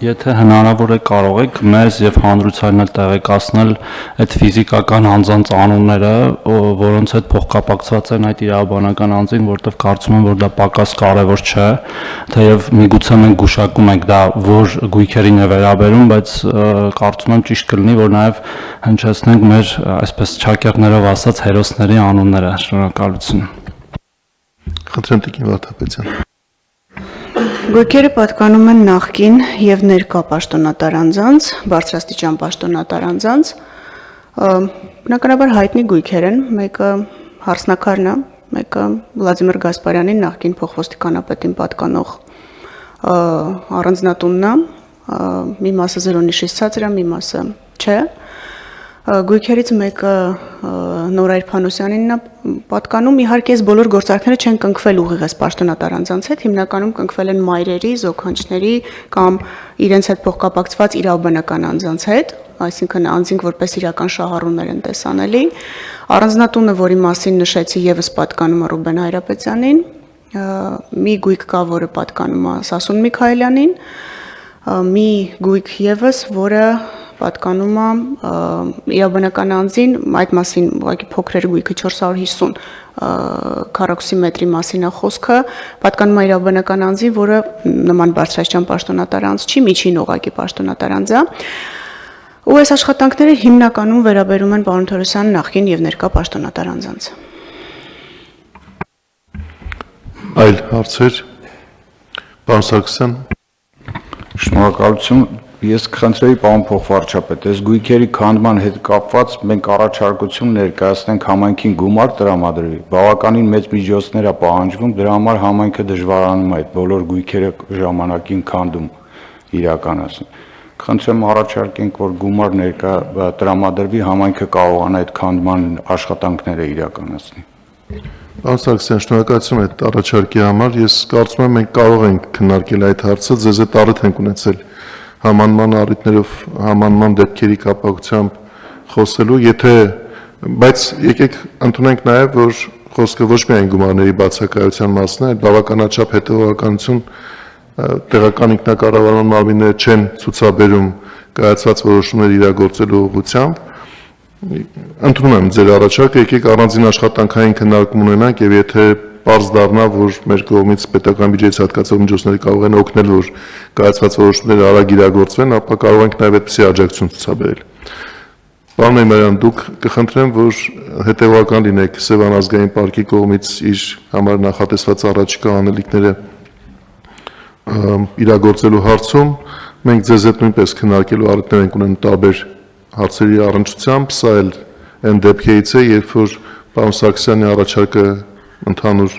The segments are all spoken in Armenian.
Եթե հնարավոր է կարող եք մեզ եւ հանրությանն էլ տեղեկացնել այդ ֆիզիկական անձանց անունները, որոնց հետ փոխկապակցված են այդ իրավաբանական անձին, որտեղ կարծում եմ, որ դա պակաս կարևոր չէ, թեև միգուցե մենք գուշակում ենք դա որ գույքերին է վերաբերում, բայց կարծում եմ ճիշտ կլինի, որ նաեւ հնչեցնենք մեր այսպես չակերտներով ասած հերոսների անունները։ Շնորհակալություն։ Խնդրեմ Տիկին Վարդապետյան։ Գույքերը պատկանում են նախկին եւ ներկա պաշտոնատար անձանց, բարձրաստիճան պաշտոնատար անձանց, բնականաբար հայտնի գույքեր են, մեկը Հարսնակարն է, մեկը Վլադիմիր Գասպարյանին նախկին փոխոստիկանապետին պատկանող առանձնատունն է, մի մասը զրոնիշից ցածր է, մի մասը չէ։ Գույքերից մեկը Նորայր Փանոսյանինն է պատկանում, իհարկե այս բոլոր գործարքները չեն կնքվել ուղիղ այս պաշտոնատար անձանց հետ, հիմնականում կնքվել են մայրերի, զոքանչների կամ իրենց հետ փոխկապակցված իրավաբանական անձանց հետ, այսինքն անձինք որպես իրական շահառուներ են տեսանելի։ Առանձնատունը, որի մասին նշեցի, եւս պատկանում է Ռուբեն Հայրապետյանին, մի գույք կա, որը պատկանում է Սասուն Միքայելյանին, մի գույք եւս, որը պատկանում է իրավաբանական անձին, այդ մասին ուղղակի փոքր գույքը 450 քառակուսի մետրի մասին է խոսքը, պատկանում է իրավաբանական անձին, որը նման բարձրաստիճան պաշտոնատար անձ չի, միջին ուղղակի պաշտոնատար անձ է։ Ու այս աշխատանքները հիմնականում վերաբերում են պարոն Թորոսյան նախկին եւ ներկա պաշտոնատար անձանց։ Այլ հարցեր։ Պարոն Սարգսյան։ Շնորհակալություն։ Ես կխնդրեի պարոն փոխվարչապետ, այս գույքերի քանդման հետ կապված մենք առաջարկություն ներկայացնենք համայնքին գումար տրամադրվի։ Բավականին մեծ միջոցներ է պահանջվում, դրա համար համայնքը դժվարանում է այդ բոլոր գույքերը ժամանակին քանդում իրականացնել։ Խնդրեմ առաջարկենք, որ գումար ներկա տրամադրվի, համայնքը կարողանա այդ քանդման աշխատանքները իրականացնել։ Պարոն Սարգսյան, շնորհակալություն այդ առաջարկի համար։ Ես կարծում եմ մենք կարող ենք քննարկել այդ հարցը, ձեզ հետ առիթ ենք ունեցել համանման առիթներով համանման դեպքերի կապակցությամբ խոսելու, բայց եկեք ընդունենք նաև, որ խոսքը ոչ միայն գումարների բացակայության մասն է, այլ բավականաչափ հետևողականություն տեղական ինքնակառավարման մարմինները չեն ցուցաբերում կայացված որոշումներ իրագործելու ուղղությամբ։ Ընդունում եմ ձեր առաջարկը, եկեք առանձին աշխատանքային քննարկում ունենանք եւ եթե պարզ դառնա, որ մեր կողմից պետական բյուջեից հատկացող միջոցները կարող են օգնել, որ կայացված որոշումները արագ իրագործվեն, ապա կարող ենք նաև այդպիսի աջակցություն ցուցաբերել։ Պարոն Մեյմարյան, դուք կխնդրեմ, որ հետևական լինեք Սևան ազգային պարկի կողմից իր համար նախատեսված առաջիկա անելիքները իրագործելու հարցում։ Մենք ձեզ հետ նույնպես քննարկելու առիթներ ենք ունենում տարբեր հարցերի առնչությամբ, սա էլ այն դեպքերից է, երբ որ պարոն Սարգսյանի առաջարկը ընդհանուր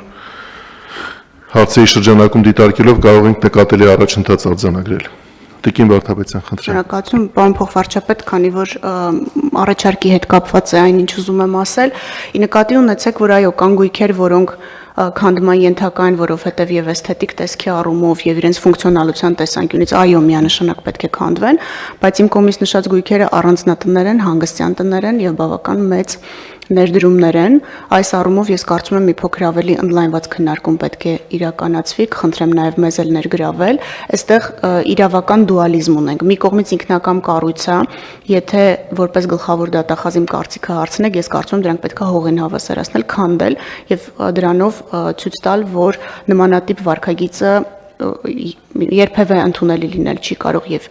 հարցերի շրջանակում դիտարկելով կարող ենք նկատելի առաջընթաց արձանագրել։ Տիկին Վարդապետյան, խնդրեմ։ Շնորհակալություն, պարոն փոխվարչապետ, քանի որ առաջարկի հետ կապված է այն, ինչ ուզում եմ ասել, ի նկատի ունեցեք, որ այո, կան գույքեր, որոնք քանդման ենթակա են, որովհետև եւ էսթետիկ տեսքի առումով եւ իրենց ֆունկցիոնալության տեսանկյունից այո միանշանակ պետք է քանդվեն, բայց իմ կողմից նշած գույքերը առանձնատներ են, հանգստյան տներ են եւ բավական մեծ ներդրումներ են, այս առումով ես կարծում եմ մի փոքր ավելի ընդլայնված քննարկում պետք է իրականացվի, կխնդրեմ նաև մեզ էլ ներգրավել, այստեղ իրավական դուալիզմ ունենք, մի կողմից ինքնակամ կառույց է, եթե որպես գլխավոր դատախազի կարծիքը հարցնեք, ես կարծում եմ դրանք պետք է հողին հավասարացնել, քանդել եւ դրանով ցույց տալ, որ նմանատիպ վարքագիծը երբևէ ընդունելի լինել չի կարող եւ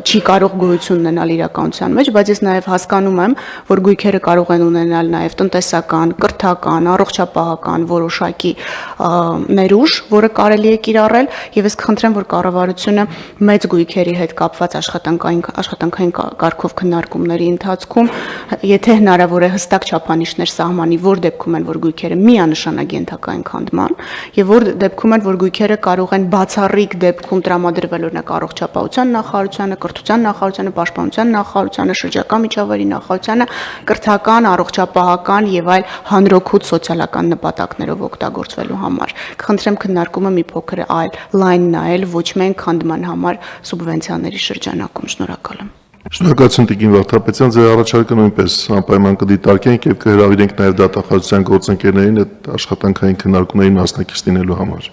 չի կարող գոյություն ունենալ իրականության մեջ, բայց ես նաեւ հասկանում եմ, որ գույքերը կարող են ունենալ նաեւ տնտեսական, կրթական, առողջապահական որոշակի ներուժ, որը կարելի է կիրառել եւ ես կխնդրեմ, որ կառավարությունը մեծ գույքերի հետ կապված աշխատանքային կարգով քննարկումների ընթացքում, եթե հնարավոր է հստակ չափանիշներ սահմանի, որ դեպքում են, որ գույքերը միանշանակ ենթակա են քանդման եւ որ դեպքում են, որ գույքերը կարող են բացառիկ դեպքում տրամադրվել օրինակ առողջապահության նախարարությանը, կրթության նախարարությանը, պաշտպանության նախարարությանը, շրջակա միջավայրի նախարարությանը, կրթական, առողջապահական եւ այլ հանրօգուտ սոցիալական նպատակներով օգտագործվելու համար։ Կխնդրեմ քննարկումը մի փոքր այլ լայն նայել, ոչ միայն քանդման համար սուբվենցիաների շրջանակում։ Շնորհակալ եմ։ Շնորհակալություն Տիկին Վարդապետյան, ձեր առաջարկը նույնպես անպայման կդիտարկենք եւ կհրավիրենք նաեւ դատախազության գործընկերներին այդ աշխատանքային քննարկումներին մասնակից լինելու համար։